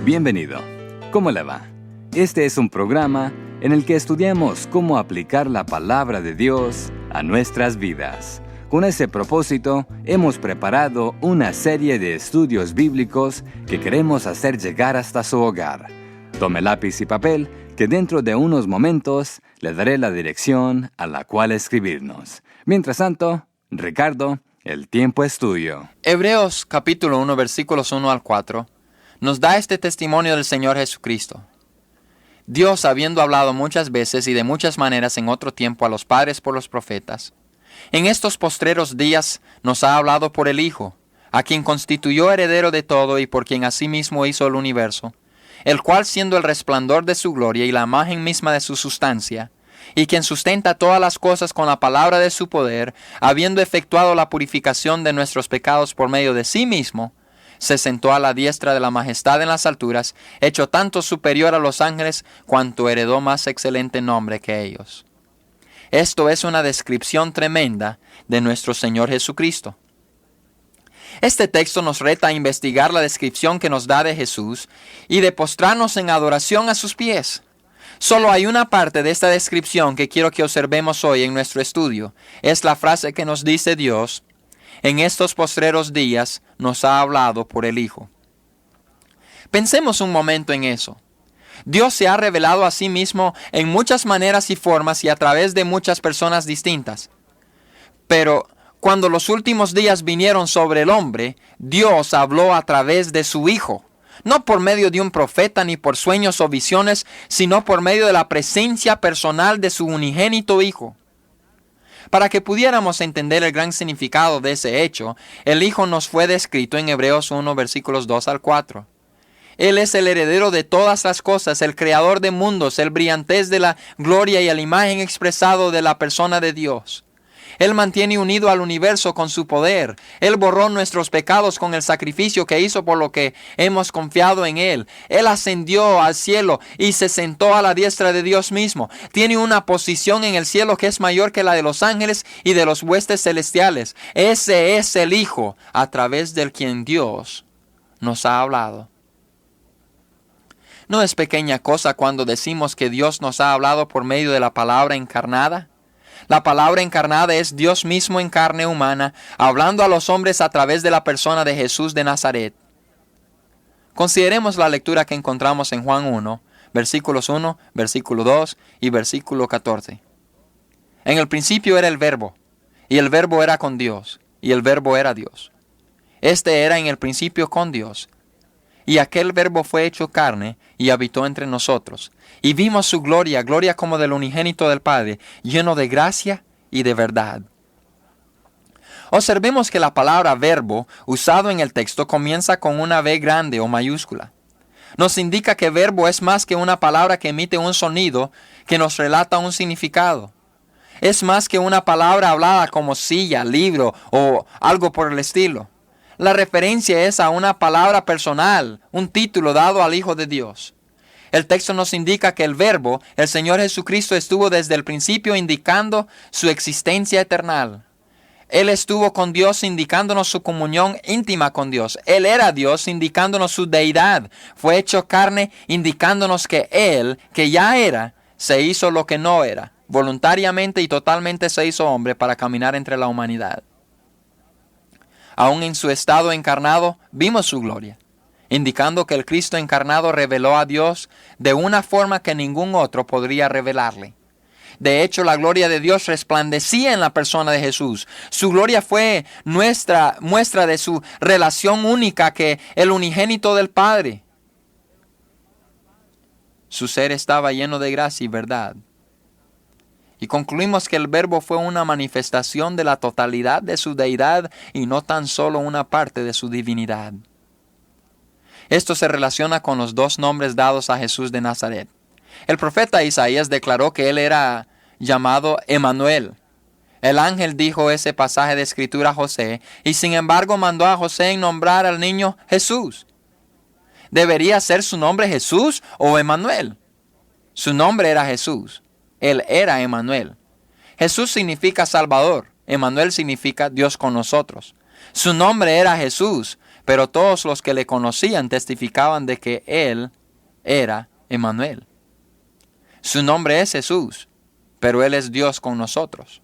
Bienvenido. ¿Cómo le va? Este es un programa en el que estudiamos cómo aplicar la palabra de Dios a nuestras vidas. Con ese propósito, hemos preparado una serie de estudios bíblicos que queremos hacer llegar hasta su hogar. Tome lápiz y papel, que dentro de unos momentos le daré la dirección a la cual escribirnos. Mientras tanto, Ricardo, el tiempo es tuyo. Hebreos capítulo 1, versículos 1 al 4, nos da este testimonio del Señor Jesucristo. Dios, habiendo hablado muchas veces y de muchas maneras en otro tiempo a los padres por los profetas, en estos postreros días nos ha hablado por el Hijo, a quien constituyó heredero de todo y por quien asimismo hizo el universo, el cual siendo el resplandor de su gloria y la imagen misma de su sustancia, y quien sustenta todas las cosas con la palabra de su poder, habiendo efectuado la purificación de nuestros pecados por medio de sí mismo, se sentó a la diestra de la majestad en las alturas, hecho tanto superior a los ángeles, cuanto heredó más excelente nombre que ellos. Esto es una descripción tremenda de nuestro Señor Jesucristo. Este texto nos reta a investigar la descripción que nos da de Jesús y de postrarnos en adoración a sus pies. Solo hay una parte de esta descripción que quiero que observemos hoy en nuestro estudio. Es la frase que nos dice Dios: en estos postreros días nos ha hablado por el Hijo. Pensemos un momento en eso. Dios se ha revelado a sí mismo en muchas maneras y formas y a través de muchas personas distintas. Pero cuando los últimos días vinieron sobre el hombre, Dios habló a través de su Hijo. No por medio de un profeta ni por sueños o visiones, sino por medio de la presencia personal de su unigénito Hijo. Para que pudiéramos entender el gran significado de ese hecho, el Hijo nos fue descrito en Hebreos 1, versículos 2 al 4. Él es el heredero de todas las cosas, el creador de mundos, el brillantez de la gloria y la imagen expresado de la persona de Dios. Él mantiene unido al universo con su poder. Él borró nuestros pecados con el sacrificio que hizo por lo que hemos confiado en Él. Él ascendió al cielo y se sentó a la diestra de Dios mismo. Tiene una posición en el cielo que es mayor que la de los ángeles y de los huestes celestiales. Ese es el Hijo a través del quien Dios nos ha hablado. ¿No es pequeña cosa cuando decimos que Dios nos ha hablado por medio de la palabra encarnada? La palabra encarnada es Dios mismo en carne humana, hablando a los hombres a través de la persona de Jesús de Nazaret. Consideremos la lectura que encontramos en Juan 1, versículos 1, versículo 2 y versículo 14. En el principio era el Verbo, y el Verbo era con Dios, y el Verbo era Dios. Este era en el principio con Dios. Y aquel Verbo fue hecho carne y habitó entre nosotros. Y vimos su gloria, gloria como del unigénito del Padre, lleno de gracia y de verdad. Observemos que la palabra verbo, usado en el texto, comienza con una V grande o mayúscula. Nos indica que verbo es más que una palabra que emite un sonido que nos relata un significado. Es más que una palabra hablada como silla, libro o algo por el estilo. La referencia es a una palabra personal, un título dado al Hijo de Dios. El texto nos indica que el Verbo, el Señor Jesucristo, estuvo desde el principio indicando su existencia eterna. Él estuvo con Dios indicándonos su comunión íntima con Dios. Él era Dios indicándonos su deidad. Fue hecho carne indicándonos que Él, que ya era, se hizo lo que no era. Voluntariamente y totalmente se hizo hombre para caminar entre la humanidad. Aún en su estado encarnado, vimos su gloria, indicando que el Cristo encarnado reveló a Dios de una forma que ningún otro podría revelarle. De hecho, la gloria de Dios resplandecía en la persona de Jesús. Su gloria fue nuestra muestra de su relación única que el unigénito del Padre. Su ser estaba lleno de gracia y verdad. Y concluimos que el Verbo fue una manifestación de la totalidad de su deidad y no tan solo una parte de su divinidad. Esto se relaciona con los dos nombres dados a Jesús de Nazaret. El profeta Isaías declaró que él era llamado Emmanuel. El ángel dijo ese pasaje de escritura a José y sin embargo mandó a José nombrar al niño Jesús. ¿Debería ser su nombre Jesús o Emmanuel? Su nombre era Jesús. Él era Emmanuel. Jesús significa Salvador. Emmanuel significa Dios con nosotros. Su nombre era Jesús, pero todos los que le conocían testificaban de que Él era Emmanuel. Su nombre es Jesús, pero Él es Dios con nosotros.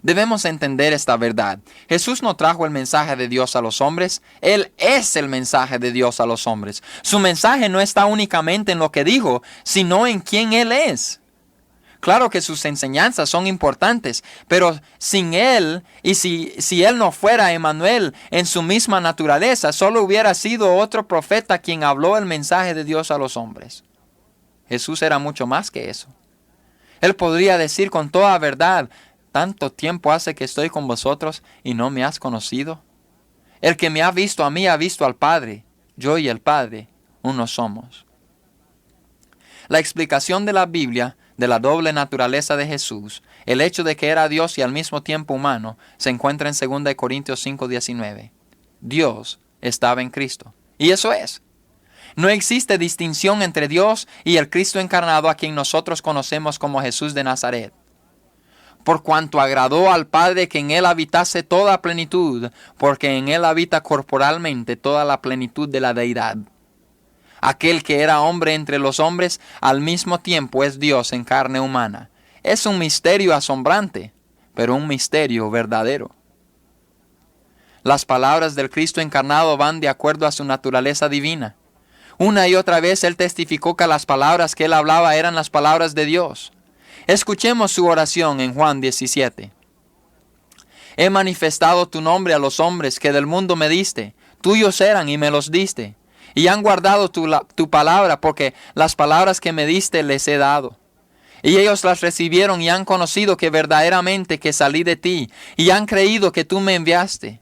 Debemos entender esta verdad. Jesús no trajo el mensaje de Dios a los hombres. Él es el mensaje de Dios a los hombres. Su mensaje no está únicamente en lo que dijo, sino en quién Él es. Claro que sus enseñanzas son importantes, pero sin Él, y si Él no fuera Emmanuel en su misma naturaleza, solo hubiera sido otro profeta quien habló el mensaje de Dios a los hombres. Jesús era mucho más que eso. Él podría decir con toda verdad: ¿tanto tiempo hace que estoy con vosotros y no me has conocido? El que me ha visto a mí ha visto al Padre. Yo y el Padre, uno somos. La explicación de la Biblia de la doble naturaleza de Jesús, el hecho de que era Dios y al mismo tiempo humano, se encuentra en 2 Corintios 5:19. Dios estaba en Cristo. Y eso es. No existe distinción entre Dios y el Cristo encarnado, a quien nosotros conocemos como Jesús de Nazaret. Por cuanto agradó al Padre que en Él habitase toda plenitud, porque en Él habita corporalmente toda la plenitud de la deidad. Aquel que era hombre entre los hombres, al mismo tiempo es Dios en carne humana. Es un misterio asombrante, pero un misterio verdadero. Las palabras del Cristo encarnado van de acuerdo a su naturaleza divina. Una y otra vez Él testificó que las palabras que Él hablaba eran las palabras de Dios. Escuchemos su oración en Juan 17. He manifestado tu nombre a los hombres que del mundo me diste. Tuyos eran y me los diste. Y han guardado tu palabra, porque las palabras que me diste les he dado. Y ellos las recibieron y han conocido que verdaderamente que salí de ti, y han creído que tú me enviaste.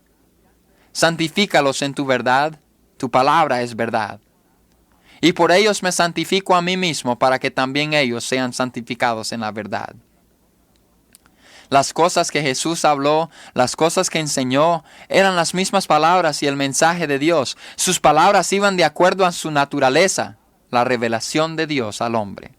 Santifícalos en tu verdad. Tu palabra es verdad. Y por ellos me santifico a mí mismo, para que también ellos sean santificados en la verdad. Las cosas que Jesús habló, las cosas que enseñó, eran las mismas palabras y el mensaje de Dios. Sus palabras iban de acuerdo a su naturaleza, la revelación de Dios al hombre.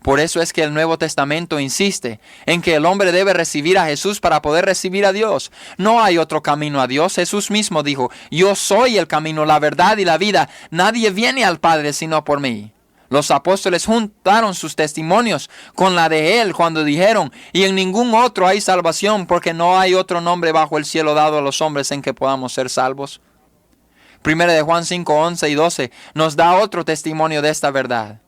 Por eso es que el Nuevo Testamento insiste en que el hombre debe recibir a Jesús para poder recibir a Dios. No hay otro camino a Dios. Jesús mismo dijo: yo soy el camino, la verdad y la vida. Nadie viene al Padre sino por mí. Los apóstoles juntaron sus testimonios con la de Él cuando dijeron: y en ningún otro hay salvación, porque no hay otro nombre bajo el cielo dado a los hombres en que podamos ser salvos. 1 Juan 5:11 y 12 nos da otro testimonio de esta verdad.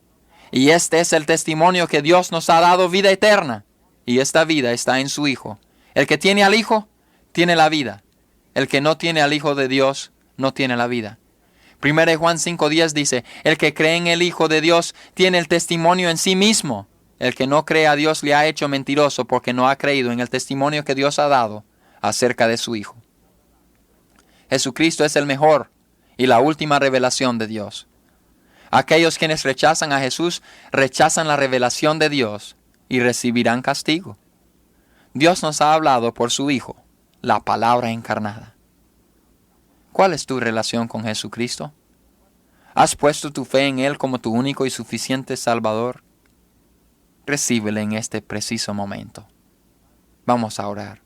Y este es el testimonio, que Dios nos ha dado vida eterna, y esta vida está en su Hijo. El que tiene al Hijo, tiene la vida. El que no tiene al Hijo de Dios, no tiene la vida. 1 Juan 5:10 dice: el que cree en el Hijo de Dios tiene el testimonio en sí mismo. El que no cree a Dios le ha hecho mentiroso, porque no ha creído en el testimonio que Dios ha dado acerca de su Hijo. Jesucristo es el mejor y la última revelación de Dios. Aquellos quienes rechazan a Jesús rechazan la revelación de Dios y recibirán castigo. Dios nos ha hablado por su Hijo, la palabra encarnada. ¿Cuál es tu relación con Jesucristo? ¿Has puesto tu fe en Él como tu único y suficiente Salvador? Recíbele en este preciso momento. Vamos a orar.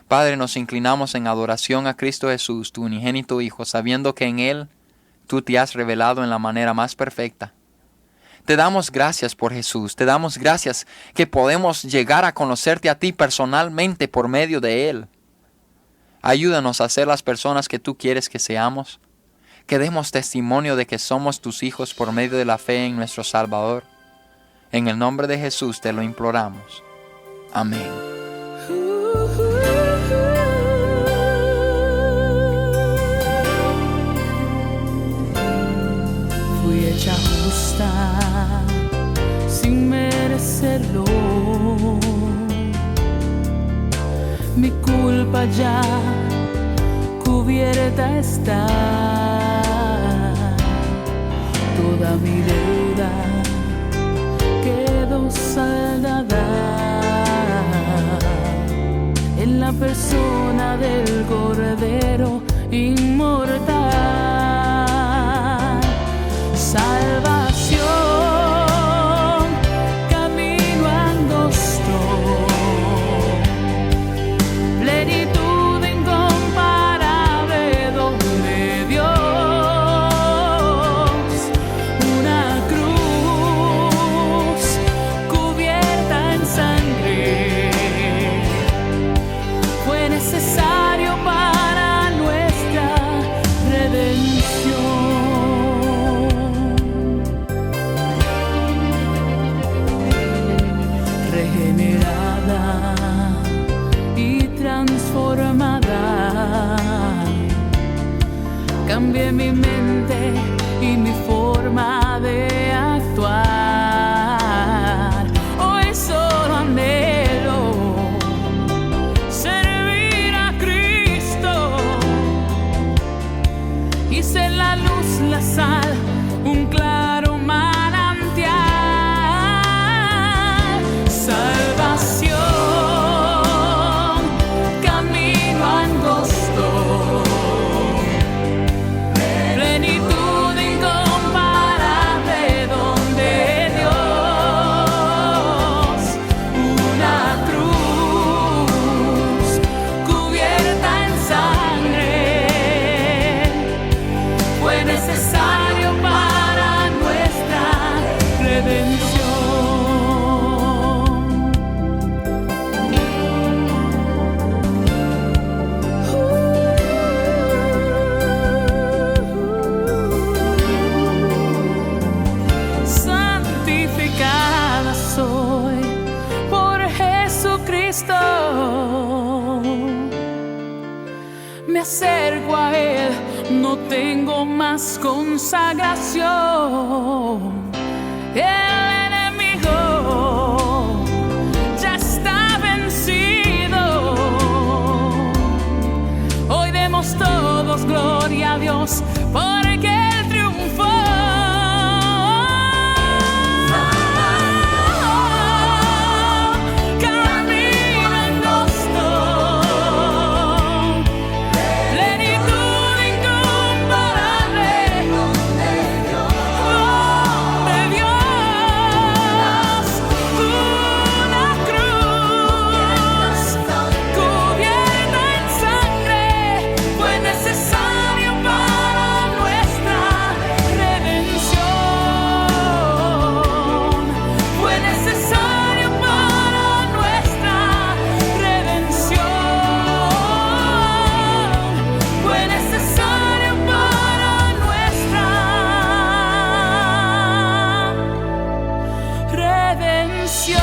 Padre, nos inclinamos en adoración a Cristo Jesús, tu unigénito Hijo, sabiendo que en Él tú te has revelado en la manera más perfecta. Te damos gracias por Jesús. Te damos gracias que podemos llegar a conocerte a ti personalmente por medio de Él. Ayúdanos a ser las personas que tú quieres que seamos. Que demos testimonio de que somos tus hijos por medio de la fe en nuestro Salvador. En el nombre de Jesús te lo imploramos. Amén. Fui hecha justa sin merecerlo. Mi culpa ya cubierta está. Toda mi deuda quedó saldada en la persona del Cordero inmortal. Salvación, camino angosto, plenitud incomparable. de mi mente y mi forma de actuar. Hoy solo anhelo servir a Cristo y ser la luz, la sal, un claro manantial. Salvación, camino angosto, plenitud incomparable donde Dios, una cruz cubierta en sangre, fue necesario para nuestra redención. Santificada soy por Jesucristo. Me acerco a Él, no tengo más consagración. El enemigo ya está vencido. Hoy demos todos gloria a Dios porque Él triunfó. Camino angosto, plenitud incomparable donde Dios, una cruz cubierta en sangre, fue necesario para nuestra redención. Fue necesario para nuestra redención. Fue necesario para nuestra redención.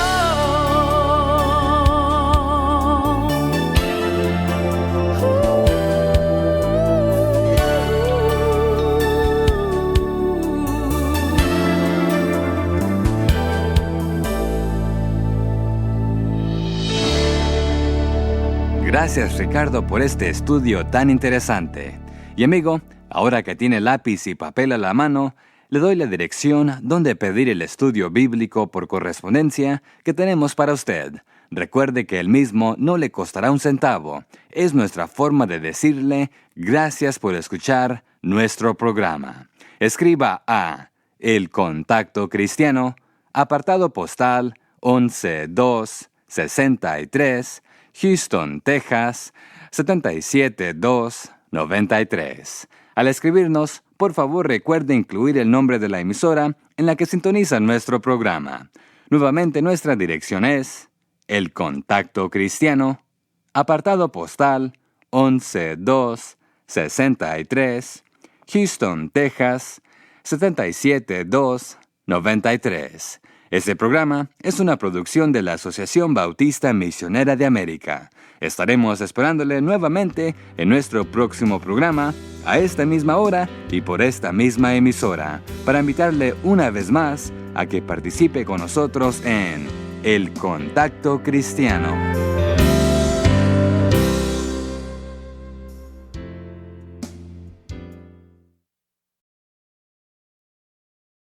Gracias, Ricardo, por este estudio tan interesante. Y amigo, ahora que tiene lápiz y papel a la mano, le doy la dirección donde pedir el estudio bíblico por correspondencia que tenemos para usted. Recuerde que el mismo no le costará un centavo. Es nuestra forma de decirle gracias por escuchar nuestro programa. Escriba a El Contacto Cristiano, apartado postal 11263, Houston, Texas, 77293. Al escribirnos, por favor recuerde incluir el nombre de la emisora en la que sintoniza nuestro programa. Nuevamente nuestra dirección es El Contacto Cristiano, apartado postal 11263, Houston, Texas, 77293. Este programa es una producción de la Asociación Bautista Misionera de América. Estaremos esperándole nuevamente en nuestro próximo programa, a esta misma hora y por esta misma emisora, para invitarle una vez más a que participe con nosotros en El Contacto Cristiano.